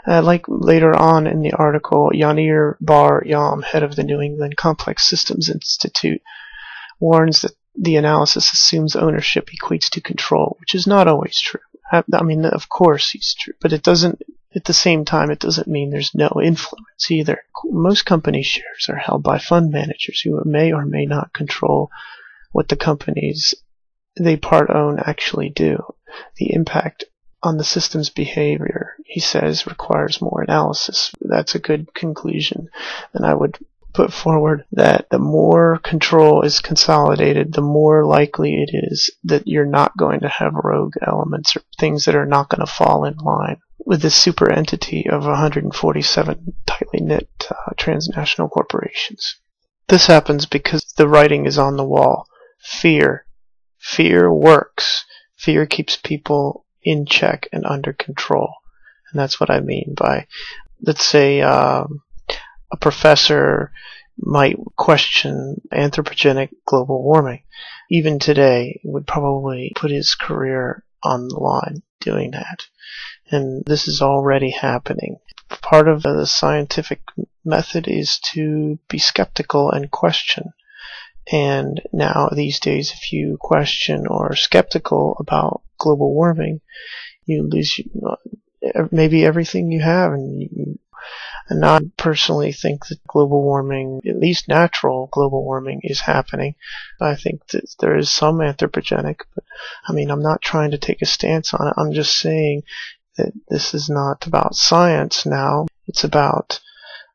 Like later on in the article, Yanir Bar-Yam, head of the New England Complex Systems Institute, warns that the analysis assumes ownership equates to control, which is not always true. I mean, of course he's true, but it doesn't, at the same time, it doesn't mean there's no influence either. Most company shares are held by fund managers who may or may not control what the companies they part own actually do. The impact on the system's behavior, he says, requires more analysis. That's a good conclusion, and I would put forward that the more control is consolidated, the more likely it is that you're not going to have rogue elements or things that are not going to fall in line with this super entity of 147 tightly knit transnational corporations. This happens because the writing is on the wall. Fear. Fear works. Fear keeps people in check and under control. And that's what I mean by, let's say, a professor might question anthropogenic global warming. Even today, would probably put his career on the line doing that. And this is already happening. Part of the scientific method is to be skeptical and question. And now, these days, if you question or are skeptical about global warming, you lose maybe everything you have. And I personally think that global warming, at least natural global warming, is happening. I think that there is some anthropogenic, but I mean, I'm not trying to take a stance on it. I'm just saying that this is not about science now. It's about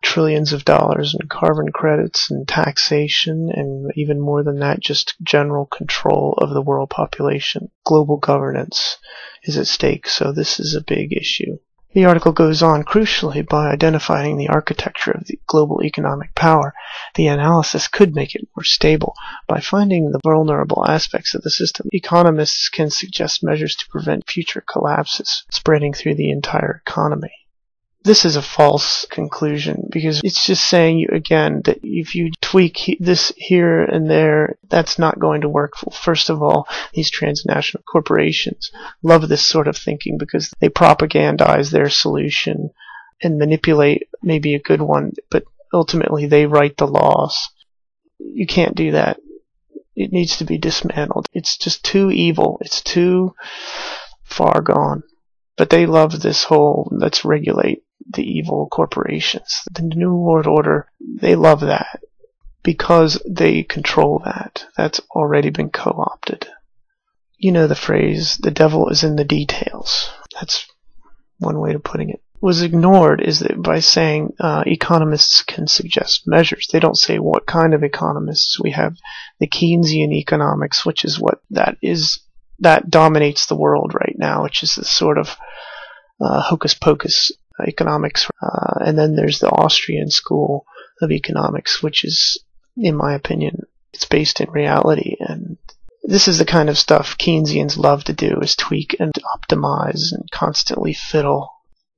trillions of dollars in carbon credits and taxation, and even more than that, just general control of the world population. Global governance is at stake, so this is a big issue. The article goes on, crucially, by identifying the architecture of the global economic power. The analysis could make it more stable. By finding the vulnerable aspects of the system, economists can suggest measures to prevent future collapses spreading through the entire economy. This is a false conclusion, because it's just saying, again, that if you tweak this here and there, that's not going to work. First of all, these transnational corporations love this sort of thinking because they propagandize their solution and manipulate maybe a good one, but ultimately they write the laws. You can't do that. It needs to be dismantled. It's just too evil. It's too far gone. But they love this whole, let's regulate the evil corporations. The New World Order, they love that because they control that. That's already been co-opted. You know the phrase, the devil is in the details. That's one way of putting it. Was ignored is that by saying economists can suggest measures. They don't say what kind of economists. We have the Keynesian economics, which is what that is. That dominates the world right now, which is this sort of hocus pocus economics. And then there's the Austrian school of economics, which is, in my opinion, it's based in reality. And this is the kind of stuff Keynesians love to do, is tweak and optimize and constantly fiddle.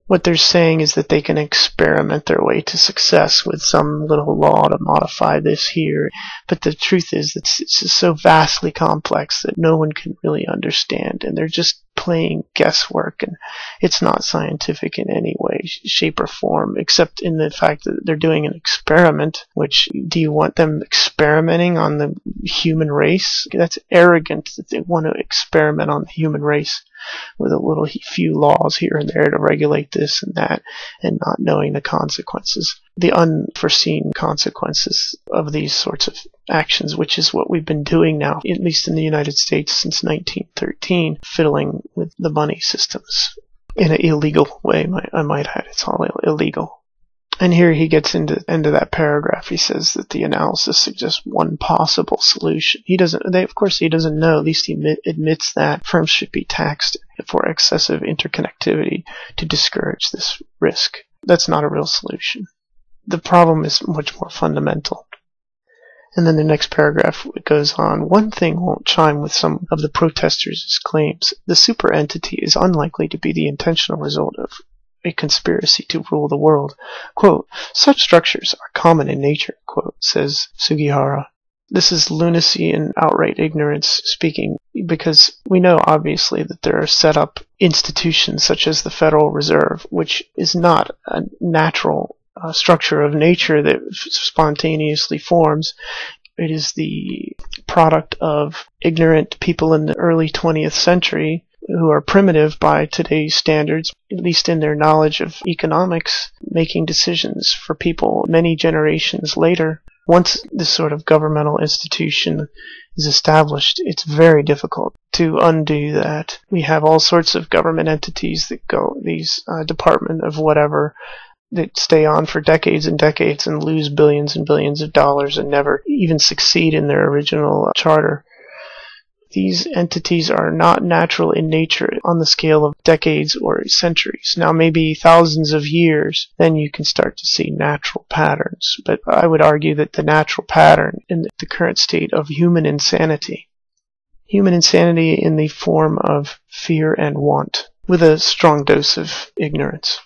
What they're saying is that they can experiment their way to success with some little law to modify this here. But the truth is that it's so vastly complex that no one can really understand. And they're just playing guesswork. And it's not scientific in any way, shape, or form, except in the fact that they're doing an experiment. Which, do you want them experimenting on the human race? That's arrogant that they want to experiment on the human race with a little few laws here and there to regulate this and that, and not knowing the consequences, the unforeseen consequences of these sorts of actions, which is what we've been doing now, at least in the United States since 1913, fiddling with the money systems in an illegal way. I might add, it's all illegal. And here he gets into that paragraph. He says that the analysis suggests one possible solution. Of course he doesn't know, at least he admits that firms should be taxed for excessive interconnectivity to discourage this risk. That's not a real solution. The problem is much more fundamental. And then the next paragraph goes on. One thing won't chime with some of the protesters' claims. The super entity is unlikely to be the intentional result of a conspiracy to rule the world. Quote, such structures are common in nature, quote, says Sugihara. This is lunacy and outright ignorance speaking, because we know obviously that there are set up institutions such as the Federal Reserve, which is not a natural structure of nature that spontaneously forms. It is the product of ignorant people in the early 20th century who are primitive by today's standards, at least in their knowledge of economics, making decisions for people many generations later. Once this sort of governmental institution is established, it's very difficult to undo that. We have all sorts of government entities that go, these department of whatever, that stay on for decades and decades and lose billions and billions of dollars and never even succeed in their original charter. These entities are not natural in nature on the scale of decades or centuries. Now, maybe thousands of years, then you can start to see natural patterns. But I would argue that the natural pattern in the current state of human insanity in the form of fear and want, with a strong dose of ignorance.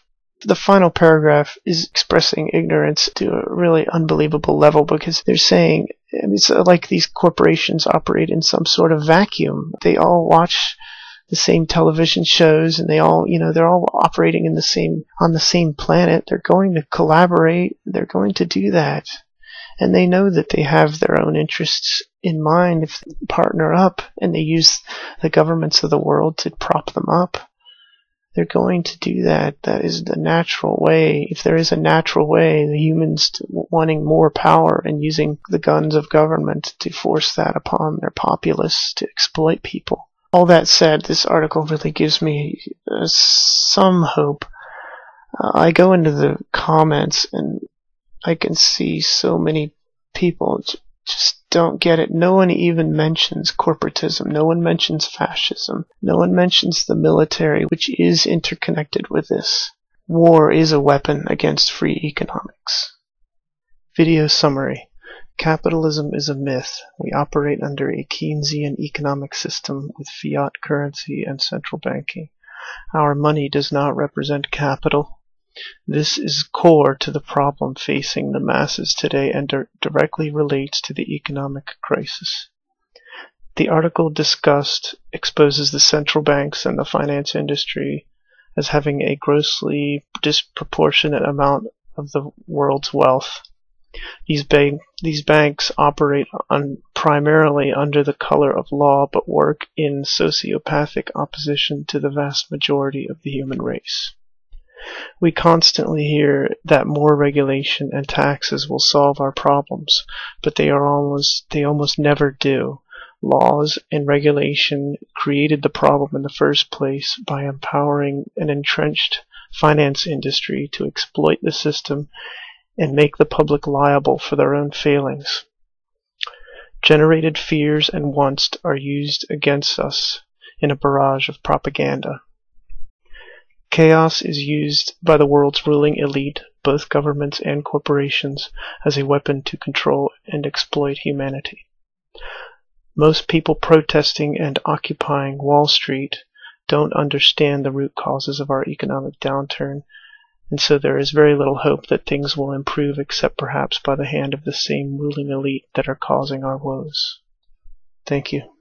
The final paragraph is expressing ignorance to a really unbelievable level, because they're saying, it's like these corporations operate in some sort of vacuum. They all watch the same television shows, and they're all operating on the same planet. They're going to collaborate. They're going to do that. And they know that they have their own interests in mind if they partner up, and they use the governments of the world to prop them up. They're going to do that. That is the natural way. If there is a natural way, the humans wanting more power and using the guns of government to force that upon their populace to exploit people. All that said, this article really gives me some hope. I go into the comments and I can see so many people just don't get it. No one even mentions corporatism. No one mentions fascism. No one mentions the military, which is interconnected with this. War is a weapon against free economics. Video summary. Capitalism is a myth. We operate under a Keynesian economic system with fiat currency and central banking. Our money does not represent capital. This is core to the problem facing the masses today and directly relates to the economic crisis. The article discussed exposes the central banks and the finance industry as having a grossly disproportionate amount of the world's wealth. These banks operate primarily under the color of law, but work in sociopathic opposition to the vast majority of the human race. We constantly hear that more regulation and taxes will solve our problems, but they almost never do. Laws and regulation created the problem in the first place by empowering an entrenched finance industry to exploit the system and make the public liable for their own failings. Generated fears and wants are used against us in a barrage of propaganda. Chaos is used by the world's ruling elite, both governments and corporations, as a weapon to control and exploit humanity. Most people protesting and occupying Wall Street don't understand the root causes of our economic downturn, and so there is very little hope that things will improve except perhaps by the hand of the same ruling elite that are causing our woes. Thank you.